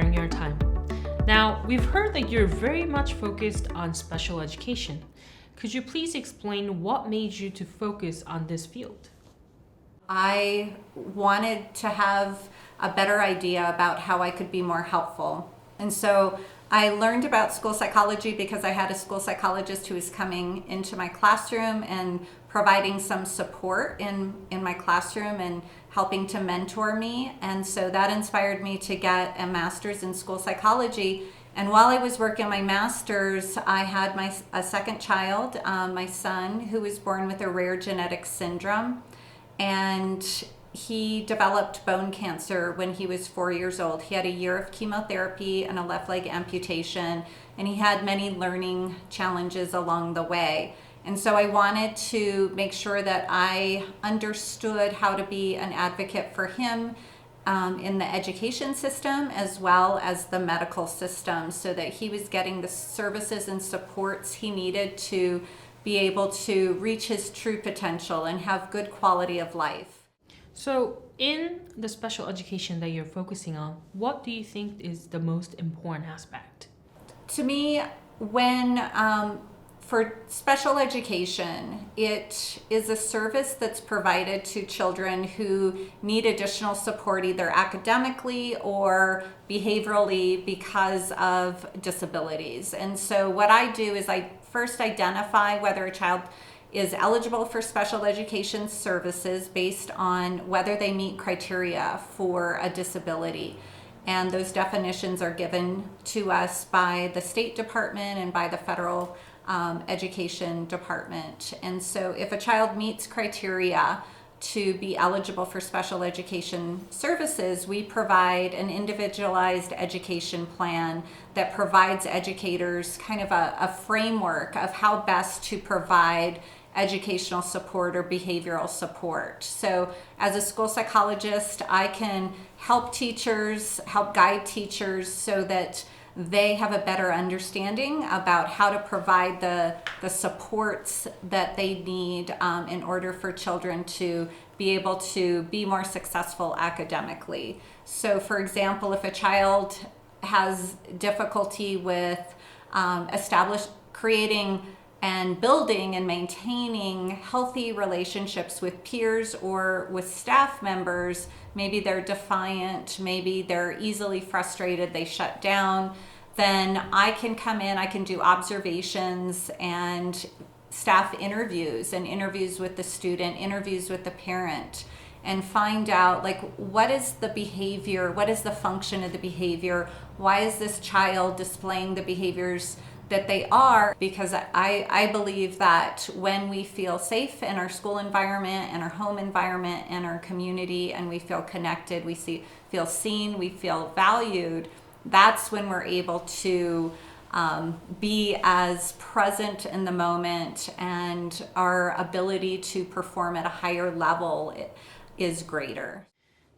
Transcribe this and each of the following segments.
sparing your time. Now, we've heard that you're very much focused on special education. Could you please explain what made you to focus on this field? I wanted to have a better idea about how I could be more helpful. And so I learned about school psychology because I had a school psychologist who was coming into my classroom and providing some support in my classroom and helping to mentor me. And so that inspired me to get a master's in school psychology. And while I was working my master's, I had a second child, my son, who was born with a rare genetic syndrome. And he developed bone cancer when he was 4 years old. He had a year of chemotherapy and a left leg amputation, and he had many learning challenges along the way. And so I wanted to make sure that I understood how to be an advocate for him in the education system as well as the medical system, so that he was getting the services and supports he needed to be able to reach his true potential and have good quality of life. So, in the special education that you're focusing on, what do you think is the most important aspect? To me, for special education, it is a service that's provided to children who need additional support either academically or behaviorally because of disabilities. And so what I do is I first identify whether a child is eligible for special education services based on whether they meet criteria for a disability. And those definitions are given to us by the State Department and by the Federal Education Department. And so if a child meets criteria to be eligible for special education services, we provide an individualized education plan that provides educators kind of a framework of how best to provide educational support or behavioral support. So as a school psychologist, I can help guide teachers so that they have a better understanding about how to provide the supports that they need in order for children to be able to be more successful academically. So for example, if a child has difficulty with creating and building and maintaining healthy relationships with peers or with staff members, maybe they're defiant, maybe they're easily frustrated, they shut down, then I can come in, I can do observations and staff interviews and interviews with the student, interviews with the parent, and find out what is the behavior, what is the function of the behavior, why is this child displaying the behaviors that they are, because I believe that when we feel safe in our school environment and our home environment and our community, and we feel connected, we feel seen, we feel valued, that's when we're able to be as present in the moment, and our ability to perform at a higher level is greater.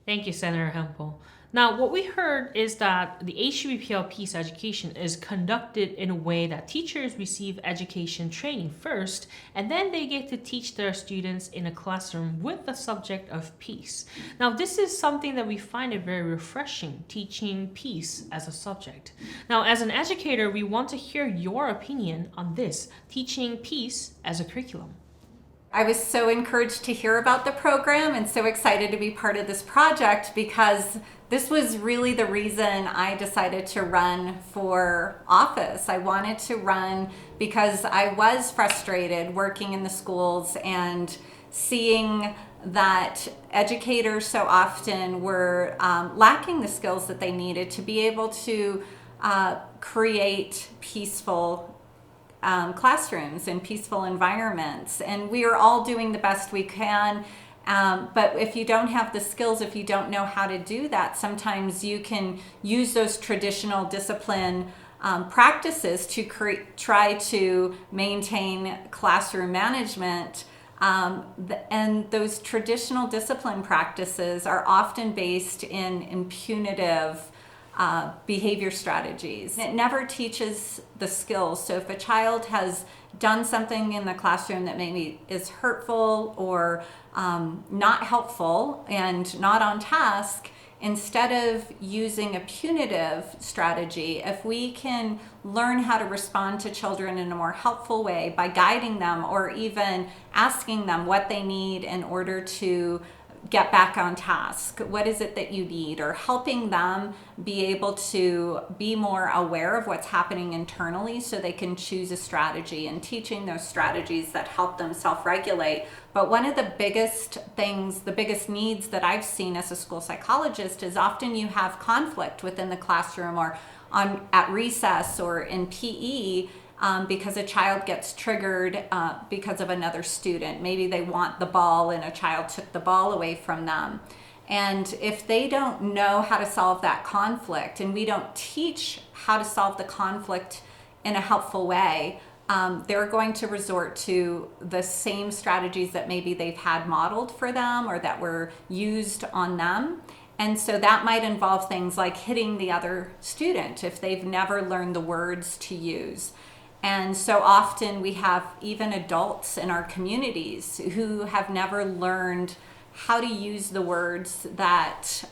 Thank you, Senator Hemphill. Now, what we heard is that the HBPL Peace Education is conducted in a way that teachers receive education training first, and then they get to teach their students in a classroom with the subject of peace. Now, this is something that we find it very refreshing, teaching peace as a subject. Now, as an educator, we want to hear your opinion on this, teaching peace as a curriculum. I was so encouraged to hear about the program and so excited to be part of this project, because this was really the reason I decided to run for office. I wanted to run because I was frustrated working in the schools and seeing that educators so often were lacking the skills that they needed to be able to create peaceful classrooms and peaceful environments. And we are all doing the best we can. But if you don't have the skills, if you don't know how to do that, sometimes you can use those traditional discipline practices to try to maintain classroom management. And those traditional discipline practices are often based in punitive behavior strategies. It never teaches the skills. So if a child has done something in the classroom that maybe is hurtful or not helpful and not on task, instead of using a punitive strategy, if we can learn how to respond to children in a more helpful way by guiding them or even asking them what they need in order to get back on task. What is it that you need? Or helping them be able to be more aware of what's happening internally so they can choose a strategy, and teaching those strategies that help them self-regulate. But one of the biggest things, the biggest needs that I've seen as a school psychologist is often you have conflict within the classroom or at recess or in PE, because a child gets triggered because of another student. Maybe they want the ball and a child took the ball away from them. And if they don't know how to solve that conflict, and we don't teach how to solve the conflict in a helpful way, they're going to resort to the same strategies that maybe they've had modeled for them or that were used on them. And so that might involve things like hitting the other student if they've never learned the words to use. And so often we have even adults in our communities who have never learned how to use the words that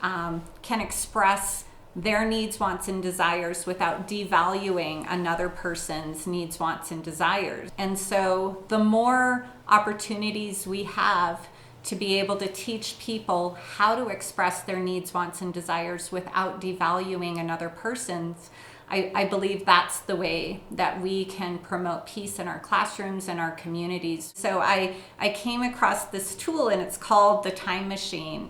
can express their needs, wants, and desires without devaluing another person's needs, wants, and desires. And so the more opportunities we have to be able to teach people how to express their needs, wants, and desires without devaluing another person's, I believe that's the way that we can promote peace in our classrooms and our communities. So I came across this tool, and it's called the Time Machine.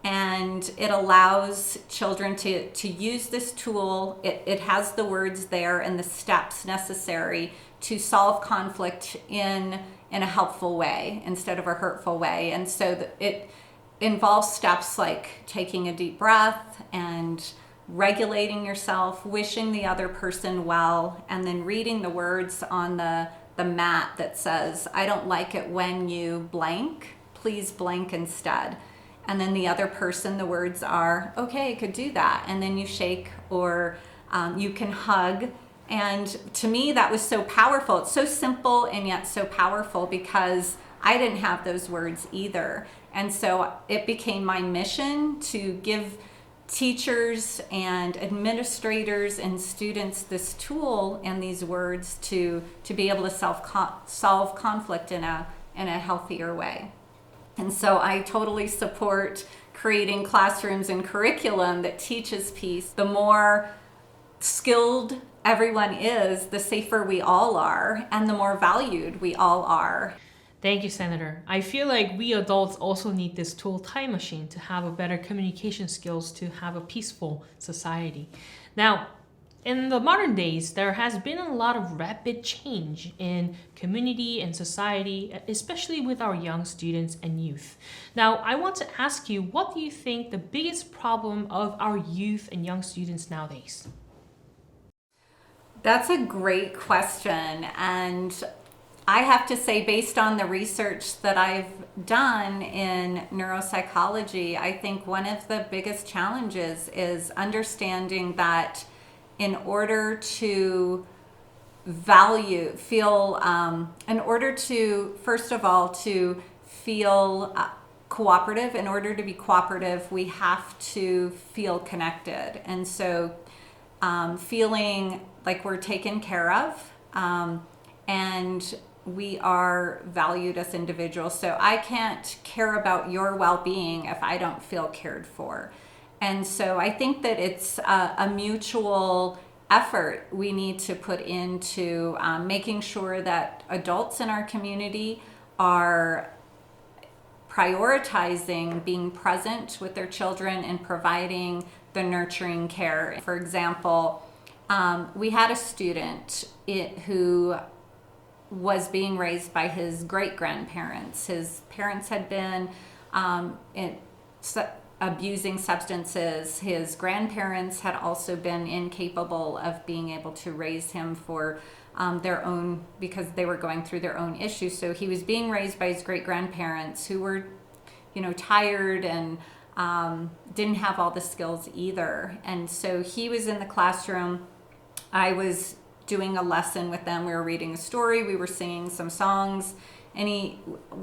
And it allows children to use this tool. It has the words there and the steps necessary to solve conflict in a helpful way instead of a hurtful way. And so it involves steps like taking a deep breath and regulating yourself, wishing the other person well, and then reading the words on the mat that says, I don't like it when you blank, please blank instead. And then the other person, the words are, okay, I could do that. And then you shake or you can hug. And to me, that was so powerful. It's so simple and yet so powerful because I didn't have those words either. And so it became my mission to give teachers and administrators and students this tool and these words to be able to solve conflict in a healthier way. And so I totally support creating classrooms and curriculum that teaches peace. The more skilled everyone is, the safer we all are, and the more valued we all are. Thank you, Senator. I feel like we adults also need this tool, Time Machine, to have a better communication skills to have a peaceful society. Now, in the modern days, there has been a lot of rapid change in community and society, especially with our young students and youth. Now, I want to ask you, what do you think the biggest problem of our youth and young students nowadays? That's a great question. And I have to say, based on the research that I've done in neuropsychology, I think one of the biggest challenges is understanding that in order to first of all, to feel cooperative, in order to be cooperative, we have to feel connected. And so feeling like we're taken care of, and we are valued as individuals. So I can't care about your well-being if I don't feel cared for. And so I think that it's a mutual effort we need to put into making sure that adults in our community are prioritizing being present with their children and providing the nurturing care. For example, we had a student who was being raised by his great-grandparents. His parents had been abusing substances. His grandparents had also been incapable of being able to raise him for their own, because they were going through their own issues. So he was being raised by his great-grandparents who were, tired and didn't have all the skills either. And so he was in the classroom. I was doing a lesson with them. We were reading a story, we were singing some songs, And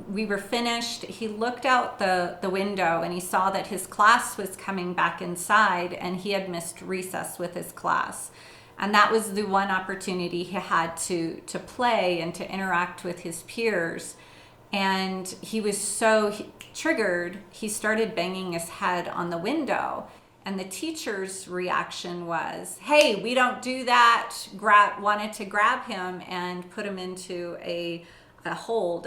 we were finished. He looked out the window and he saw that his class was coming back inside and he had missed recess with his class. And that was the one opportunity he had to play and to interact with his peers. And he was so triggered, he started banging his head on the window. And the teacher's reaction was, hey, we don't do that. Wanted to grab him and put him into a hold,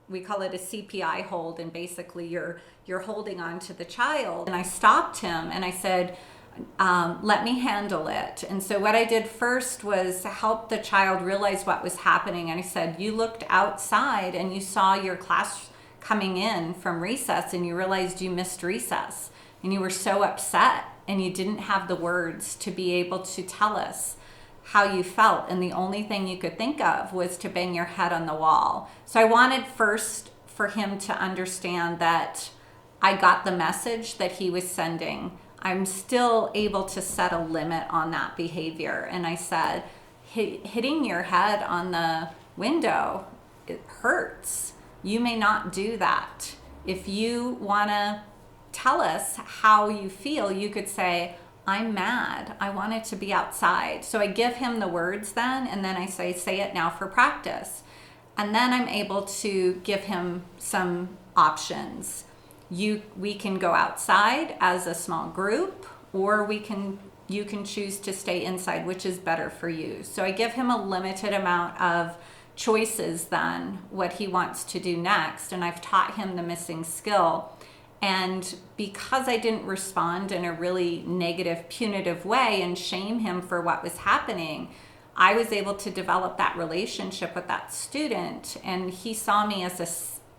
we call it a CPI hold, and basically you're holding on to the child. And I stopped him and I said, let me handle it. And so what I did first was help the child realize what was happening. And I said, you looked outside and you saw your class coming in from recess and you realized you missed recess and you were so upset and you didn't have the words to be able to tell us how you felt, and the only thing you could think of was to bang your head on the wall. So I wanted first for him to understand that I got the message that he was sending. I'm still able to set a limit on that behavior. And I said, hitting your head on the window, it hurts. You may not do that. If you want to tell us how you feel, you could say, I'm mad. I want it to be outside. So I give him the words then, and then I say it now for practice. And then I'm able to give him some options. We can go outside as a small group, or you can choose to stay inside, which is better for you. So I give him a limited amount of choices then, what he wants to do next. And I've taught him the missing skill. And because I didn't respond in a really negative, punitive way and shame him for what was happening, I was able to develop that relationship with that student. And he saw me as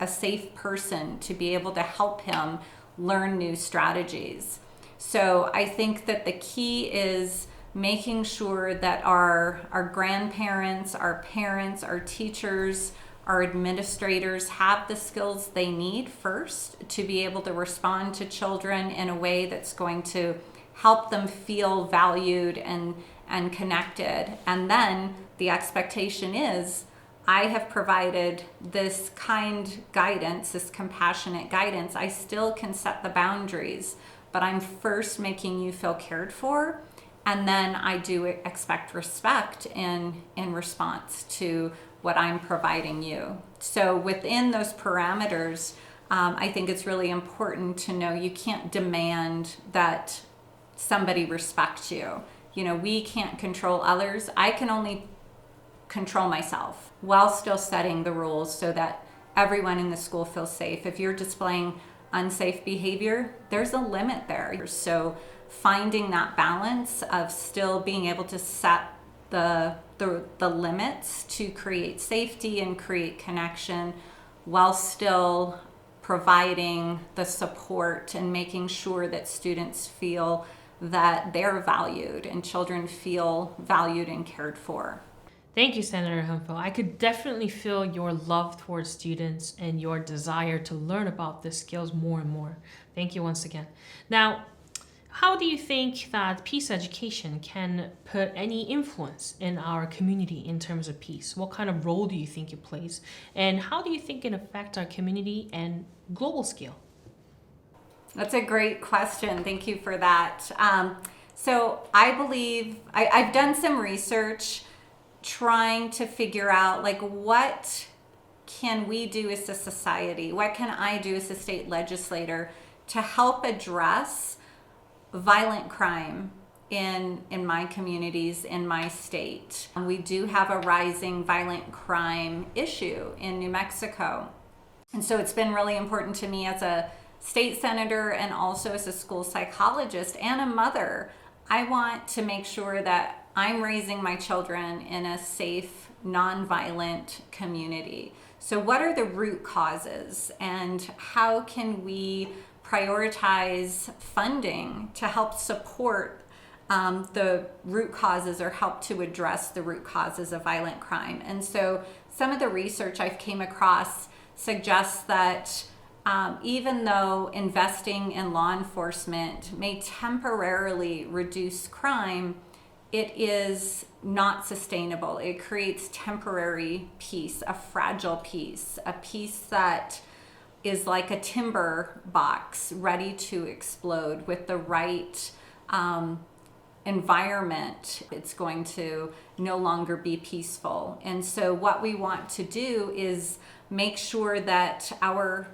a safe person to be able to help him learn new strategies. So I think that the key is making sure that our grandparents, our parents, our teachers, our administrators have the skills they need first to be able to respond to children in a way that's going to help them feel valued and connected. And then the expectation is, I have provided this kind guidance, this compassionate guidance. I still can set the boundaries, but I'm first making you feel cared for. And then I do expect respect in response to what I'm providing you. So within those parameters, I think it's really important to know you can't demand that somebody respect you. You know, we can't control others. I can only control myself while still setting the rules so that everyone in the school feels safe. If you're displaying unsafe behavior, there's a limit there. So finding that balance of still being able to set the limits to create safety and create connection while still providing the support and making sure that students feel that they're valued and children feel valued and cared for. Thank you, Senator Hemphill. I could definitely feel your love towards students and your desire to learn about these skills more and more. Thank you once again. Now, how do you think that peace education can put any influence in our community in terms of peace? What kind of role do you think it plays? And how do you think it affects our community and global scale? That's a great question. Thank you for that. So I believe I've done some research trying to figure out, like, what can we do as a society? What can I do as a state legislator to help address violent crime in my communities, in my state? We do have a rising violent crime issue in New Mexico. And so it's been really important to me as a state senator and also as a school psychologist and a mother. I want to make sure that I'm raising my children in a safe, nonviolent community. So what are the root causes, and how can we prioritize funding to help support the root causes or help to address the root causes of violent crime? And so some of the research I've came across suggests that even though investing in law enforcement may temporarily reduce crime, it is not sustainable. It creates temporary peace, a fragile peace, a peace that is like a timber box ready to explode. With the right environment, it's going to no longer be peaceful. And so what we want to do is make sure that our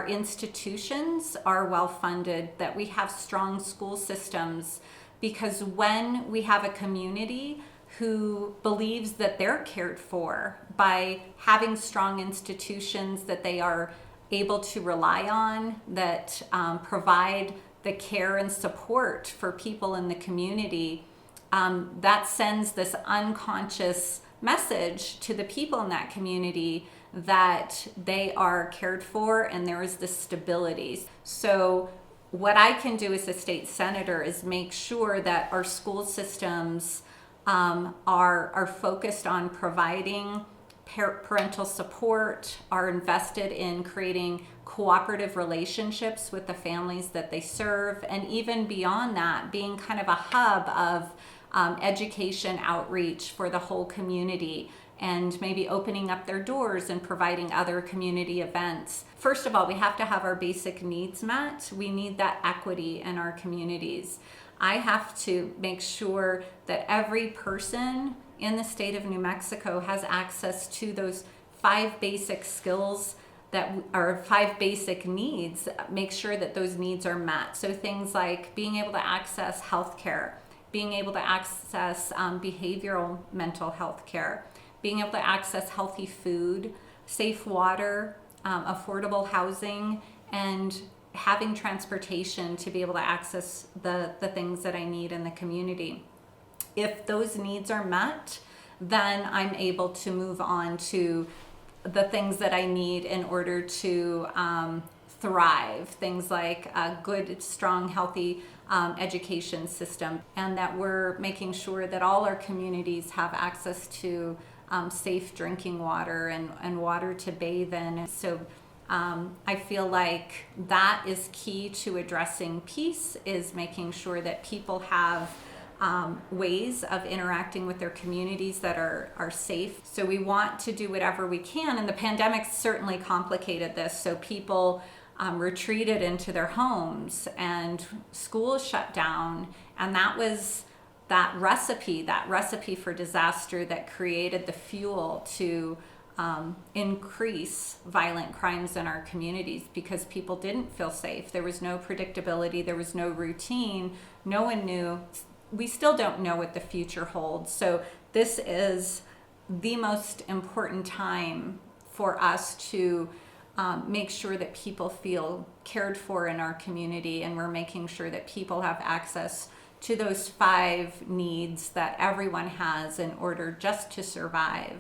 institutions are well funded, that we have strong school systems, because when we have a community who believes that they're cared for by having strong institutions that they are able to rely on, that provide the care and support for people in the community, that sends this unconscious message to the people in that community that they are cared for and there is this stability. So what I can do as a state senator is make sure that our school systems are focused on providing parental support, are invested in creating cooperative relationships with the families that they serve, and even beyond that, being kind of a hub of education outreach for the whole community, and maybe opening up their doors and providing other community events. First of all, we have to have our basic needs met. We need that equity in our communities. I have to make sure that every person in the state of New Mexico has access to those 5 basic skills that are 5 basic needs. Make sure that those needs are met. So things like being able to access healthcare, being able to access behavioral mental health care, being able to access healthy food, safe water, affordable housing, and having transportation to be able to access the things that I need in the community. If those needs are met, then I'm able to move on to the things that I need in order to thrive. Things like a good, strong, healthy education system, and that we're making sure that all our communities have access to safe drinking water and water to bathe in. So I feel like that is key to addressing peace, is making sure that people have ways of interacting with their communities that are safe. So we want to do whatever we can, and the pandemic certainly complicated this. So people retreated into their homes and schools shut down, and that was that recipe for disaster that created the fuel to increase violent crimes in our communities, because people didn't feel safe. There was no predictability, there was no routine, no one knew. We still don't know what the future holds. So this is the most important time for us to make sure that people feel cared for in our community, and we're making sure that people have access to those 5 needs that everyone has in order just to survive.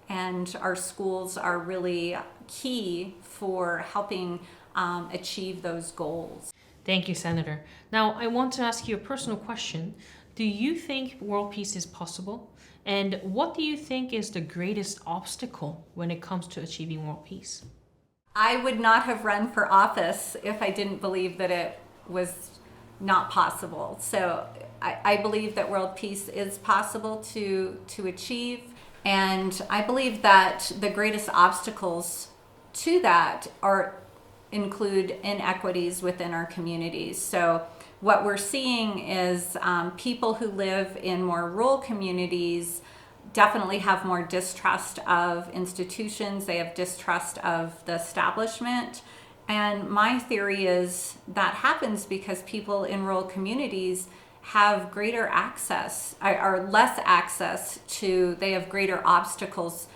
And our schools are really key for helping achieve those goals. Thank you, Senator. Now, I want to ask you a personal question. Do you think world peace is possible? And what do you think is the greatest obstacle when it comes to achieving world peace? I would not have run for office if I didn't believe that it was not possible. So I believe that world peace is possible to achieve. And I believe that the greatest obstacles to that include inequities within our communities. So what we're seeing is people who live in more rural communities definitely have more distrust of institutions. They have distrust of the establishment. And my theory is that happens because people in rural communities have greater access, or less access to, they have greater obstacles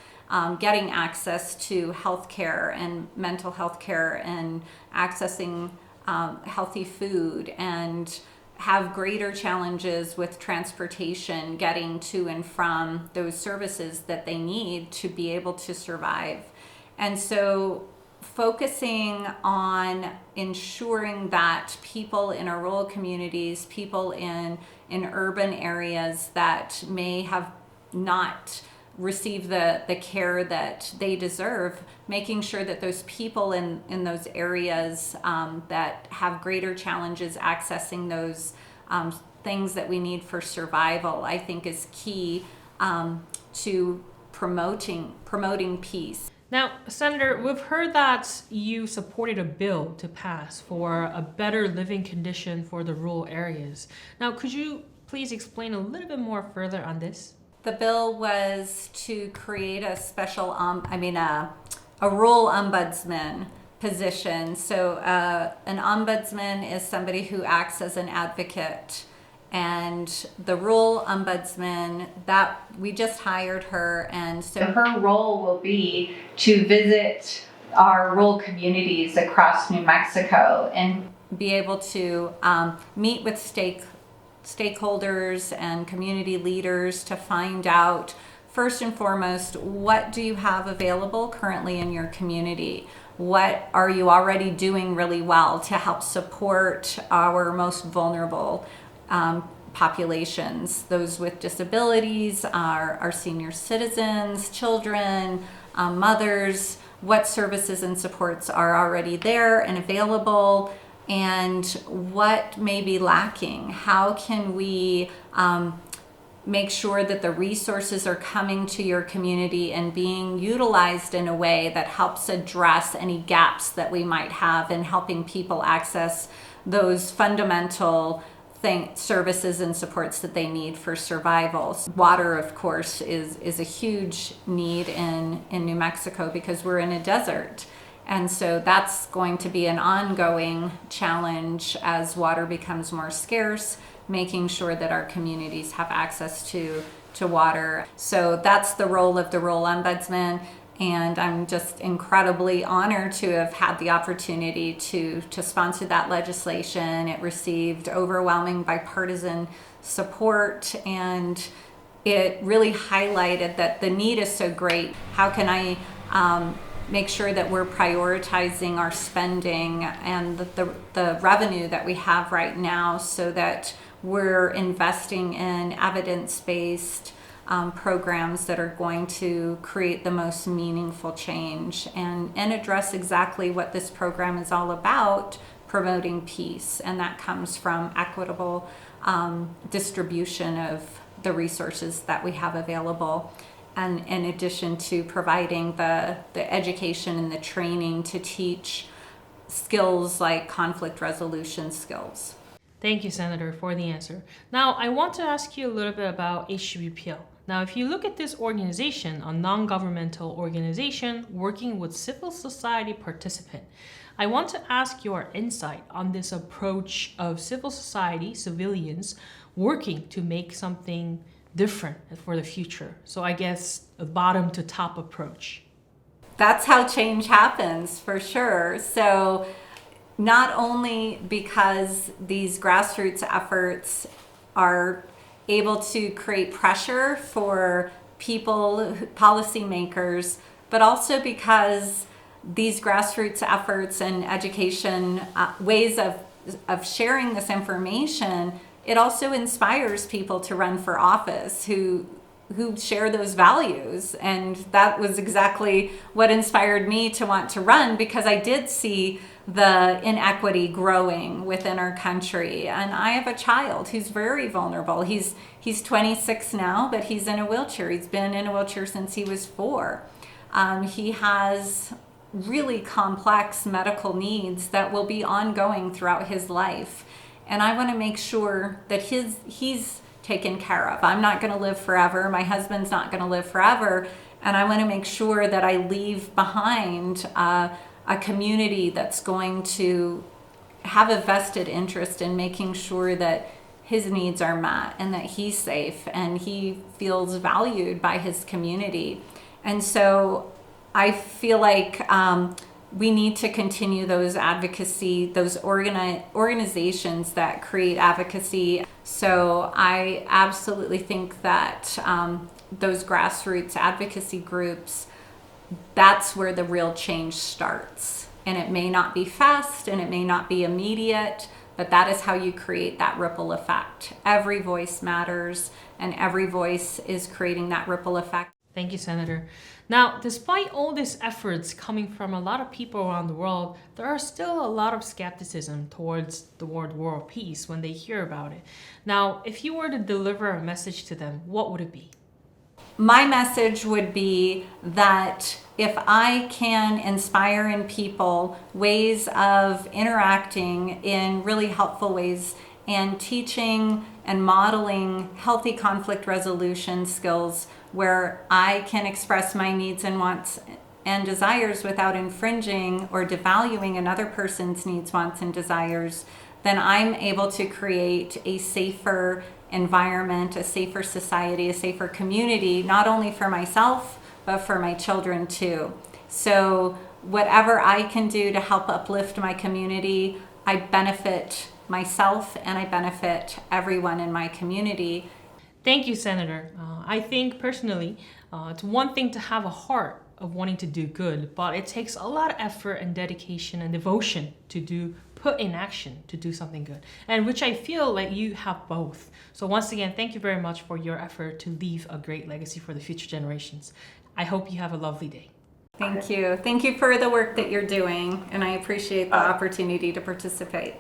getting access to healthcare and mental health care, and accessing healthy food, and have greater challenges with transportation, getting to and from those services that they need to be able to survive. And so focusing on ensuring that people in our rural communities, people in urban areas that may have not received the care that they deserve, making sure that those people in those areas that have greater challenges accessing those things that we need for survival, I think is key to promoting peace. Now, Senator, we've heard that you supported a bill to pass for a better living condition for the rural areas. Now, could you please explain a little bit more further on this? The bill was to create a special, a rural ombudsman position. So an ombudsman is somebody who acts as an advocate. And the rural ombudsman, that we just hired her, and so her role will be to visit our rural communities across New Mexico and be able to meet with stakeholders and community leaders to find out, first and foremost, what do you have available currently in your community? What are you already doing really well to help support our most vulnerable populations, those with disabilities, our senior citizens, children, mothers, what services and supports are already there and available, and what may be lacking. How can we make sure that the resources are coming to your community and being utilized in a way that helps address any gaps that we might have in helping people access those fundamental services and supports that they need for survival. Water, of course, is a huge need in New Mexico because we're in a desert. And so that's going to be an ongoing challenge as water becomes more scarce, making sure that our communities have access to water. So that's the role of the rural ombudsman. And I'm just incredibly honored to have had the opportunity to sponsor that legislation. It received overwhelming bipartisan support, and it really highlighted that the need is so great. How can I make sure that we're prioritizing our spending and the revenue that we have right now so that we're investing in evidence-based programs that are going to create the most meaningful change and address exactly what this program is all about, promoting peace. And that comes from equitable distribution of the resources that we have available. And in addition to providing the education and the training to teach skills like conflict resolution skills. Thank you, Senator, for the answer. Now, I want to ask you a little bit about HGBPL. Now, if you look at this organization, a non-governmental organization working with civil society participant, I want to ask your insight on this approach of civil society, civilians, working to make something different for the future. So I guess a bottom to top approach. That's how change happens, for sure. So not only because these grassroots efforts are able to create pressure for people, policymakers, but also because these grassroots efforts and education ways of sharing this information, it also inspires people to run for office who share those values. And that was exactly what inspired me to want to run, because I did see the inequity growing within our country. And I have a child who's very vulnerable. He's 26 now, but he's in a wheelchair. He's been in a wheelchair since he was 4. He has really complex medical needs that will be ongoing throughout his life. And I want to make sure that he's taken care of. I'm not going to live forever. My husband's not going to live forever. And I want to make sure that I leave behind a community that's going to have a vested interest in making sure that his needs are met and that he's safe and he feels valued by his community. And so I feel like we need to continue those advocacy, those organizations that create advocacy. So I absolutely think that those grassroots advocacy groups, that's where the real change starts. And it may not be fast and it may not be immediate, but that is how you create that ripple effect. Every voice matters, and every voice is creating that ripple effect. Thank you, Senator. Now, despite all these efforts coming from a lot of people around the world, there are still a lot of skepticism towards the word world peace when they hear about it. Now, if you were to deliver a message to them, what would it be? My message would be that if I can inspire in people ways of interacting in really helpful ways and teaching and modeling healthy conflict resolution skills where I can express my needs and wants and desires without infringing or devaluing another person's needs, wants, and desires, then I'm able to create a safer environment, a safer society, a safer community, not only for myself, but for my children too. So whatever I can do to help uplift my community, I benefit myself and I benefit everyone in my community. Thank you, Senator. I think personally, it's one thing to have a heart of wanting to do good, but it takes a lot of effort and dedication and devotion to put in action to do something good, and which I feel like you have both. So once again, thank you very much for your effort to leave a great legacy for the future generations. I hope you have a lovely day. Thank you. Thank you for the work that you're doing, and I appreciate the opportunity to participate.